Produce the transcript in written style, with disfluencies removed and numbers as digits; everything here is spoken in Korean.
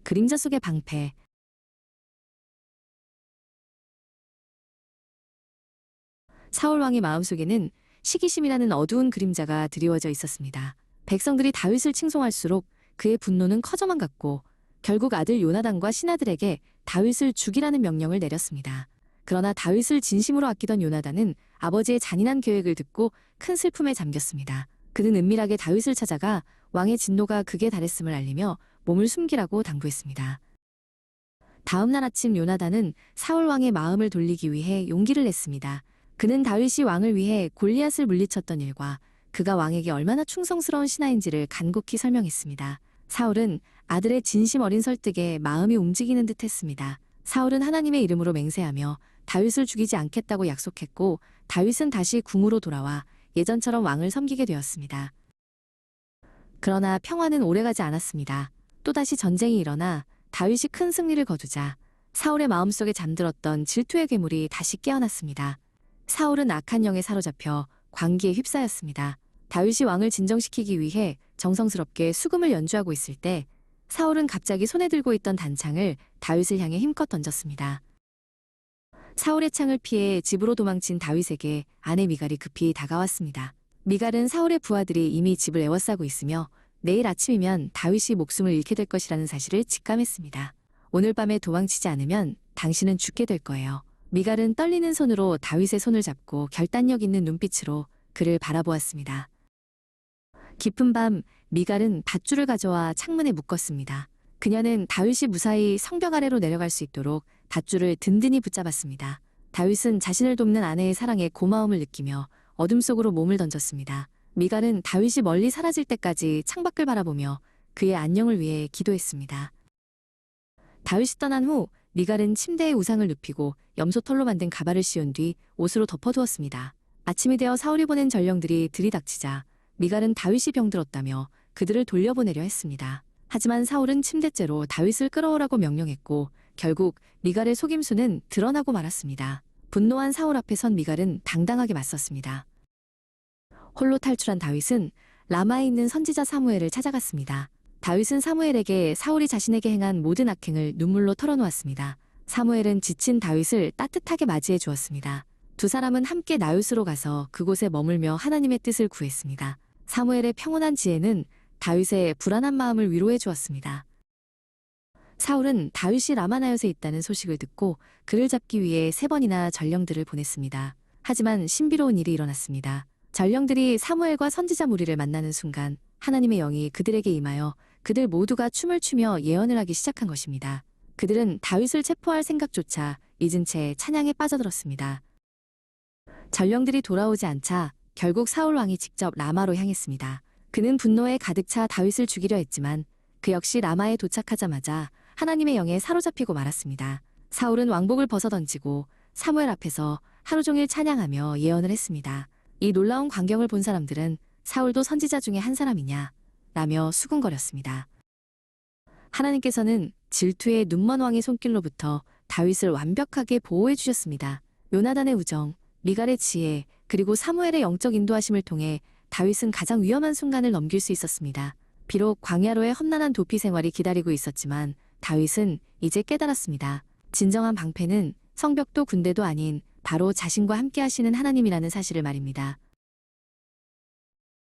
그림자 속의 방패. 사울 왕의 마음속에는 시기심이라는 어두운 그림자가 드리워져 있었습니다. 백성들이 다윗을 칭송할수록 그의 분노는 커져만 갔고 결국 아들 요나단과 신하들에게 다윗을 죽이라는 명령을 내렸습니다. 그러나 다윗을 진심으로 아끼던 요나단은 아버지의 잔인한 계획을 듣고 큰 슬픔에 잠겼습니다. 그는 은밀하게 다윗을 찾아가 왕의 진노가 극에 달했음을 알리며 몸을 숨기라고 당부했습니다. 다음 날 아침 요나단은 사울 왕의 마음을 돌리기 위해 용기를 냈습니다. 그는 다윗이 왕을 위해 골리앗을 물리쳤던 일과 그가 왕에게 얼마나 충성스러운 신하인지를 간곡히 설명했습니다. 사울은 아들의 진심 어린 설득에 마음이 움직이는 듯 했습니다. 사울은 하나님의 이름으로 맹세하며 다윗을 죽이지 않겠다고 약속했고 다윗은 다시 궁으로 돌아와 예전처럼 왕을 섬기게 되었습니다. 그러나 평화는 오래가지 않았습니다. 또다시 전쟁이 일어나 다윗이 큰 승리를 거두자 사울의 마음속에 잠들었던 질투의 괴물이 다시 깨어났습니다. 사울은 악한 영에 사로잡혀 광기에 휩싸였습니다. 다윗이 왕을 진정시키기 위해 정성스럽게 수금을 연주하고 있을 때 사울은 갑자기 손에 들고 있던 단창을 다윗을 향해 힘껏 던졌습니다. 사울의 창을 피해 집으로 도망친 다윗에게 아내 미갈이 급히 다가왔습니다. 미갈은 사울의 부하들이 이미 집을 에워싸고 있으며 내일 아침이면 다윗이 목숨을 잃게 될 것이라는 사실을 직감했습니다. 오늘 밤에 도망치지 않으면 당신은 죽게 될 거예요. 미갈은 떨리는 손으로 다윗의 손을 잡고 결단력 있는 눈빛으로 그를 바라보았습니다. 깊은 밤 미갈은 밧줄을 가져와 창문에 묶었습니다. 그녀는 다윗이 무사히 성벽 아래로 내려갈 수 있도록 밧줄을 든든히 붙잡았습니다. 다윗은 자신을 돕는 아내의 사랑에 고마움을 느끼며 어둠 속으로 몸을 던졌습니다. 미갈은 다윗이 멀리 사라질 때까지 창밖을 바라보며 그의 안녕을 위해 기도했습니다. 다윗이 떠난 후 미갈은 침대에 우상을 눕히고 염소털로 만든 가발을 씌운 뒤 옷으로 덮어두었습니다. 아침이 되어 사울이 보낸 전령들이 들이닥치자 미갈은 다윗이 병들었다며 그들을 돌려보내려 했습니다. 하지만 사울은 침대째로 다윗을 끌어오라고 명령했고 결국 미갈의 속임수는 드러나고 말았습니다. 분노한 사울 앞에 선 미갈은 당당하게 맞섰습니다. 홀로 탈출한 다윗은 라마에 있는 선지자 사무엘을 찾아갔습니다. 다윗은 사무엘에게 사울이 자신에게 행한 모든 악행을 눈물로 털어놓았습니다. 사무엘은 지친 다윗을 따뜻하게 맞이해 주었습니다. 두 사람은 함께 나윗으로 가서 그곳에 머물며 하나님의 뜻을 구했습니다. 사무엘의 평온한 지혜는 다윗의 불안한 마음을 위로해 주었습니다. 사울은 다윗이 라마나옅에 있다는 소식을 듣고 그를 잡기 위해 3번이나 전령들을 보냈습니다. 하지만 신비로운 일이 일어났습니다. 전령들이 사무엘과 선지자 무리를 만나는 순간 하나님의 영이 그들에게 임하여 그들 모두가 춤을 추며 예언을 하기 시작한 것입니다. 그들은 다윗을 체포할 생각조차 잊은 채 찬양에 빠져들었습니다. 전령들이 돌아오지 않자 결국 사울 왕이 직접 라마로 향했습니다. 그는 분노에 가득 차 다윗을 죽이려 했지만 그 역시 라마에 도착하자마자 하나님의 영에 사로잡히고 말았습니다. 사울은 왕복을 벗어던지고 사무엘 앞에서 하루 종일 찬양하며 예언을 했습니다. 이 놀라운 광경을 본 사람들은 사울도 선지자 중에 한 사람이냐 라며 수군거렸습니다. 하나님께서는 질투의 눈먼 왕의 손길로부터 다윗을 완벽하게 보호해 주셨습니다. 요나단의 우정, 미갈의 지혜, 그리고 사무엘의 영적 인도하심을 통해 다윗은 가장 위험한 순간을 넘길 수 있었습니다. 비록 광야로의 험난한 도피 생활이 기다리고 있었지만 다윗은 이제 깨달았습니다. 진정한 방패는 성벽도 군대도 아닌 바로 자신과 함께 하시는 하나님이라는 사실을 말입니다.